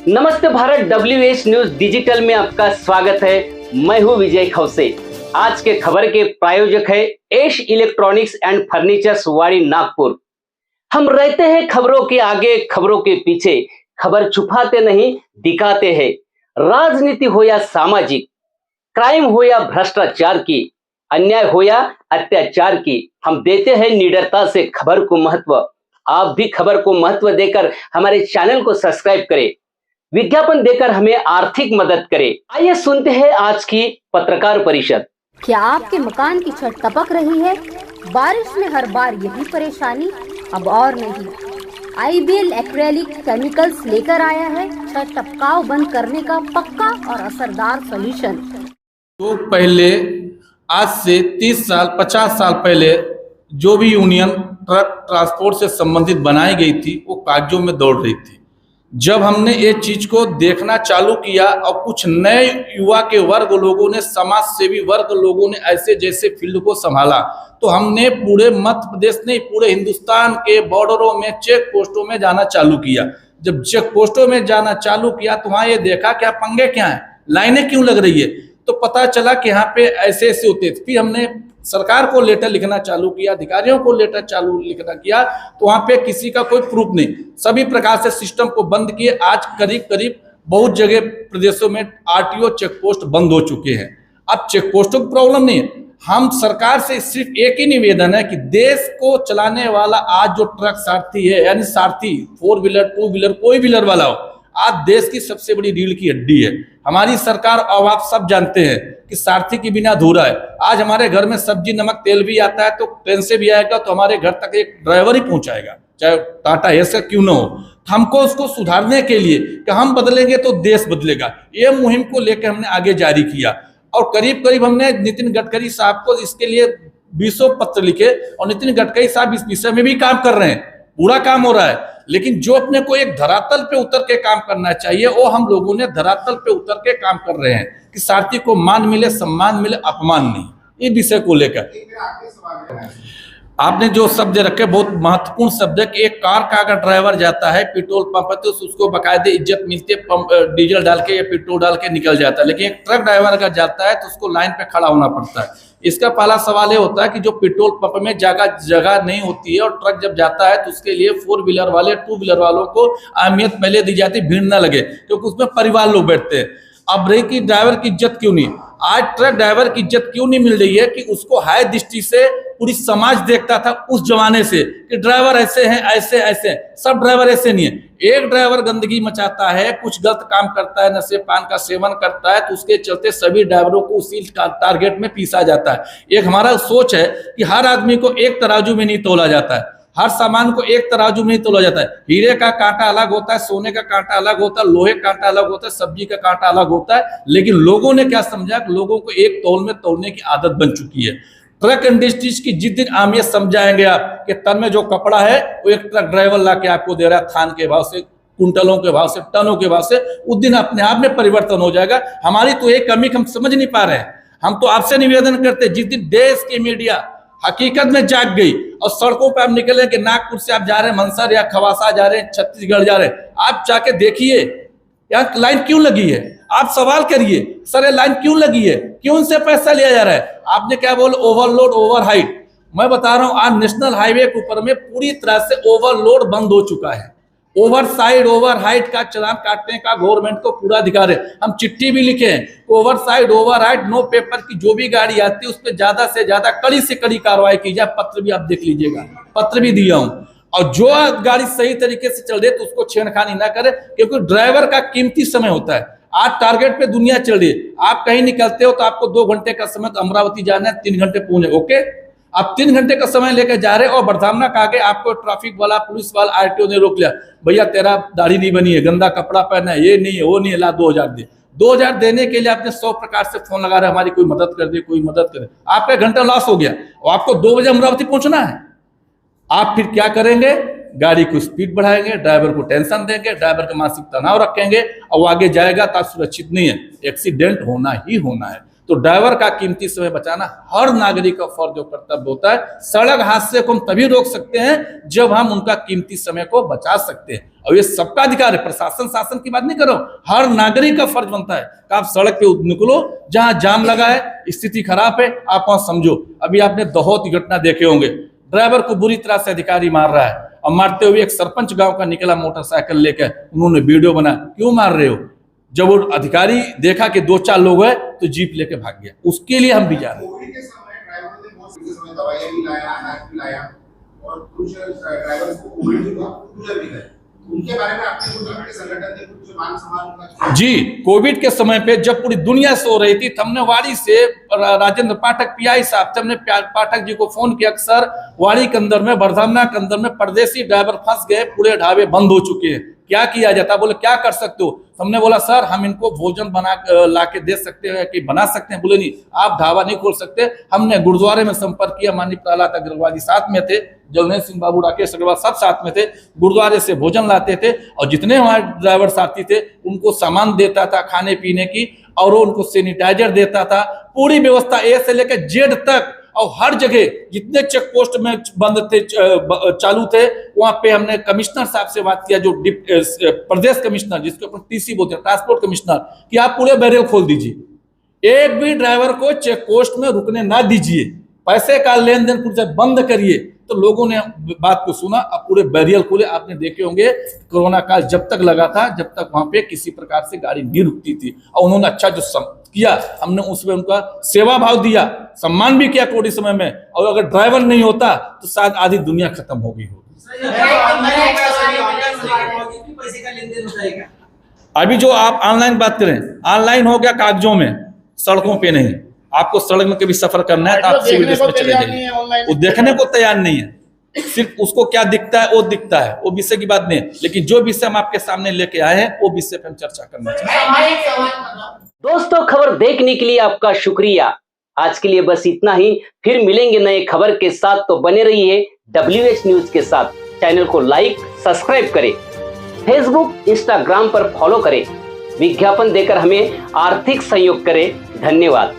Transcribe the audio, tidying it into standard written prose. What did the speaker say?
नमस्ते Bharat, WH news digital में आपका स्वागत है। मैं हूं विजय खौसे। आज के खबर के प्रायोजक है एश इलेक्ट्रॉनिक्स एंड फर्नीचर्स वाड़ी नागपुर। हम रहते हैं खबरों के आगे, खबरों के पीछे। खबर छुपाते नहीं, दिखाते हैं। राजनीति हो या सामाजिक, क्राइम हो या भ्रष्टाचार की, अन्याय हो या अत्याचार की, हम देते हैं निडरता से खबर को महत्व। आप भी खबर को महत्व देकर हमारे चैनल को सब्सक्राइब करें, विज्ञापन देकर हमें आर्थिक मदद करें। आइए सुनते हैं आज की पत्रकार परिषद। क्या आपके मकान की छत टपक रही है? बारिश में हर बार यही परेशानी? अब और नहीं, IBL एक्रेलिक केमिकल्स लेकर आया है छत टपकाव बंद करने का पक्का और असरदार सॉल्यूशन। तो पहले आज से 30 साल 50 साल पहले जो भी यूनियन ट्रक ट्रांसपोर्ट से संबंधित बनाई गई थी वो कागजों में दौड़ रही थी। जब हमने ये चीज को देखना चालू किया और कुछ नए युवा के वर्ग लोगों ने, समाज सेवी वर्ग लोगों ने ऐसे जैसे फील्ड को संभाला, तो हमने पूरे मध्य प्रदेश नहीं पूरे हिंदुस्तान के बॉर्डरों में, चेक पोस्टों में जाना चालू किया। जब चेक पोस्टों में जाना चालू किया तो वहां ये देखा क्या पंगे क्या है, लाइनें क्यों लग रही है, तो पता चला कि यहाँ पे ऐसे ऐसे होते। फिर हमने सरकार को लेटर लिखना चालू किया, अधिकारियों को लेटर चालू लिखना किया, तो वहां पे किसी का कोई प्रूफ नहीं, सभी प्रकार से सिस्टम को बंद किए। आज करीब करीब बहुत जगह प्रदेशों में RTO चेक पोस्ट बंद हो चुके हैं। अब चेक पोस्टों की प्रॉब्लम नहीं है, हम सरकार से सिर्फ एक ही निवेदन है कि देश को चलाने वाला आज जो ट्रक सारथी है, यानी सारथी 4 व्हीलर 2 व्हीलर कोई व्हीलर वाला हो, आज देश की सबसे बड़ी रीढ़ की हड्डी है हमारी सरकार। अब आप सब जानते हैं कि सारथी के बिना अधूरा है। आज हमारे घर में सब्जी नमक तेल भी आता है तो ट्रेन से भी आएगा, तो हमारे घर तक एक ड्राइवर ही पहुंचाएगा, चाहे टाटा एस का क्यों ना हो। हमको उसको सुधारने के लिए कि हम बदलेंगे तो देश बदलेगा, ये मुहिम को लेकर हमने आगे जारी किया। और करीब करीब हमने नितिन गडकरी साहब को इसके लिए 20 पत्र लिखे, और नितिन गडकरी साहब इस विषय में भी काम कर रहे हैं, पूरा काम हो रहा है। लेकिन जो अपने को एक धरातल पे उतर के काम करना चाहिए, वो हम लोगों ने धरातल पे उतर के काम कर रहे हैं कि सारथी को मान मिले, सम्मान मिले, अपमान नहीं। ये विषय को लेकर आपने जो शब्द रखे बहुत महत्वपूर्ण शब्द है कि एक कार का अगर ड्राइवर जाता है पेट्रोल पंप पर तो उसको बाकायदे इज्जत मिलती है, पंप डीजल डाल के या पेट्रोल डाल के निकल जाता है। लेकिन एक ट्रक ड्राइवर अगर जाता है तो उसको लाइन पे खड़ा होना पड़ता है। इसका पहला सवाल ये होता है कि जो पेट्रोल पंप में जगह नहीं होती है, और ट्रक जब जाता है तो उसके लिए 4 व्हीलर वाले 2 व्हीलर वालों को अहमियत पहले दी जाती है, भीड़ ना लगे, क्योंकि उसमें परिवार लोग बैठते हैं। अब रही कि ड्राइवर की इज्जत क्यों नहीं, आज ट्रक ड्राइवर की इज्जत क्यों नहीं मिल रही है कि उसको हाय दृष्टि से पूरी समाज देखता था उस जमाने से कि ड्राइवर ऐसे हैं, ऐसे ऐसे हैं। सब ड्राइवर ऐसे नहीं है। एक ड्राइवर गंदगी मचाता है, कुछ गलत काम करता है, नशे पान का सेवन करता है, तो उसके चलते सभी ड्राइवरों को उसी टारगेट में पीसा जाता है। एक हमारा सोच है कि हर आदमी को एक तराजू में नहीं तोला जाता है, हर सामान को एक तराजू में ही तोला जाता है। हीरे का कांटा अलग होता है, सोने का कांटा अलग होता है, लोहे का कांटा अलग होता है, सब्जी का कांटा अलग होता है। लेकिन लोगों ने क्या समझा कि लोगों को एक तौल में तोलने की आदत बन चुकी है। ट्रक इंडस्ट्रीज की जिस दिन अहमियत समझाएंगे आप कि तन में जो कपड़ा है वो एक ट्रक ड्राइवर ला के आपको दे रहा है, थान के भाव से, कुंटलों के भाव से, टनों के भाव से, उस दिन अपने आप में परिवर्तन हो जाएगा। हमारी तो एक कमी हम समझ नहीं पा रहे हैं। हम तो आपसे निवेदन करते, जिस दिन देश की मीडिया हकीकत में जाग गई और सड़कों पर आप निकले कि नागपुर से आप जा रहे हैं मंदसौर या खवासा जा रहे हैं, छत्तीसगढ़ जा रहे हैं, आप जाके देखिए यहाँ लाइन क्यों लगी है। आप सवाल करिए, सर ये लाइन क्यों लगी है, क्यों उनसे पैसा लिया जा रहा है। आपने क्या बोला, ओवरलोड ओवर हाइट। मैं बता रहा हूं आज नेशनल हाईवे के ऊपर में पूरी तरह से ओवरलोड बंद हो चुका है। ओवर साइड ओवर हाइट का चालान काटने का गवर्नमेंट को पूरा अधिकार है। हम चिट्ठी भी लिखे हैं, over side over height no paper की जो भी गाड़ी आती है उस पर ज्यादा से ज्यादा कड़ी से कड़ी कार्रवाई की जाए। पत्र भी आप देख लीजिएगा, पत्र भी दिया हूं। और जो गाड़ी सही तरीके से चल रही है तो उसको छेड़खानी ना करे, क्योंकि ड्राइवर का कीमती समय होता है। आज टारगेट पे दुनिया चल रही है, आप कहीं निकलते हो तो आपको 2 घंटे का समय, तो अमरावती जाना है 3 घंटे पहुंचे, ओके, आप 3 घंटे का समय लेकर जा रहे हो और बरधामना का आगे आपको ट्रैफिक वाला, पुलिस वाला, RTO ने रोक लिया, भैया तेरा दाढ़ी नहीं बनी है, गंदा कपड़ा पहना है, ये नहीं है, वो नहीं है, ला 2000 दे। 2000 देने के लिए आपने 100 प्रकार से फोन लगा रहे, हमारी कोई मदद कर दे, कोई मदद करे। आपका घंटा लॉस हो गया और आपको 2 बजे अमरावती पहुंचना है। आप फिर क्या करेंगे, गाड़ी को स्पीड बढ़ाएंगे, ड्राइवर को टेंशन देंगे, ड्राइवर का मानसिक तनाव रखेंगे और वो आगे जाएगा तो आप सुरक्षित नहीं है, एक्सीडेंट होना ही होना है। तो ड्राइवर का कीमती समय बचाना हर नागरिक का फर्ज और कर्तव्य होता है। सड़क हादसे को हम तभी रोक सकते हैं जब हम उनका कीमती समय को बचा सकते हैं, और ये सबका अधिकार है। प्रशासन शासन की बात नहीं कर रहा हूं, हर नागरिक का फर्ज बनता है कि आप सड़क पे निकलो, जहां जाम लगा है, स्थिति खराब है, आप वहां समझो। अभी आपने बहुत ही घटना देखे होंगे, ड्राइवर को बुरी तरह से अधिकारी मार रहा है, और मारते हुए एक सरपंच गांव का निकला मोटरसाइकिल लेकर, उन्होंने वीडियो बना, क्यों मार रहे हो? जब वो अधिकारी देखा कि 2-4 लोग हैं तो जीप लेके भाग गया। उसके लिए हम भी जा रहे हैं। कोविड के समय ड्राइवर ने बहुत समय दवाइयां भी लाया, अनाज भी लाया, और कुछ ड्राइवर को कोविड भी हुआ, गुजर भी गए। उनके बारे में आपने कुछ आपके संगठन ने कुछ मान सम्मान जी, कोविड के समय पे जब पूरी दुनिया सो रही थी, हमने वाड़ी से राजेंद्र पाठक पीआई साहब थे, हमने पाठक जी को फोन किया, सर वाड़ी के अंदर में, वर्धमना के अंदर में परदेसी ड्राइवर फंस गए, पूरे ढाबे बंद हो चुके हैं, क्या किया जाता? बोले क्या कर सकते हो? हमने बोला सर हम इनको भोजन बना ला के दे सकते हैं कि बना सकते हैं? बोले नहीं, आप ढाबा नहीं खोल सकते। हमने गुरुद्वारे में संपर्क किया, माननीय प्रहलाद अग्रवाल जी साथ में थे, जलनेश सिंह बाबू, राकेश अग्रवाल सब साथ में थे, गुरुद्वारे से भोजन लाते थे, और जितने हमारे ड्राइवर साथी थे उनको सामान देता था खाने पीने की, और वो उनको सैनिटाइजर देता था। पूरी व्यवस्था ए से लेकर जेड तक, और हर जगह जितने चेक पोस्ट में बंद थे, चालू थे, वहां पे हमने कमिश्नर साहब से बात किया, जो प्रदेश कमिश्नर, जिसको अपन टीसी बोलते हैं, ट्रांसपोर्ट कमिश्नर, कि आप पूरे बैरियर खोल दीजिए, एक भी ड्राइवर को चेक पोस्ट में रुकने ना दीजिए, पैसे का लेन देन पूरी बंद करिए। तो लोगों ने बात को सुना, अब पूरे बैरियर खोले। आपने देखे होंगे कोरोना काल जब तक लगा था, जब तक वहां पे किसी प्रकार से गाड़ी नहीं रुकती थी, और उन्होंने अच्छा जो किया, हमने उसमें उनका सेवा भाव दिया, सम्मान भी किया कोविड समय में, और अगर ड्राइवर नहीं होता तो शायद आधी दुनिया खत्म हो गई होगी। अभी जो आप ऑनलाइन बात करें, ऑनलाइन हो गया कागजों में, सड़कों पे नहीं। आपको सड़क में कभी सफर करना है तो आप सिविल ड्रेस में चले जाइए, वो देखने को तैयार नहीं है, सिर्फ उसको क्या दिखता है वो दिखता है, वो विषय की बात नहीं है। लेकिन जो विषय हम आपके सामने लेके आए हैं वो विषय पे हम चर्चा करना चाहते हैं। दोस्तों, खबर देखने के लिए आपका शुक्रिया। आज के लिए बस इतना ही, फिर मिलेंगे नए खबर के साथ, तो बने रहिए WH न्यूज के साथ। चैनल को लाइक सब्सक्राइब करें, फेसबुक इंस्टाग्राम पर फॉलो करें, विज्ञापन देकर हमें आर्थिक सहयोग करें। धन्यवाद।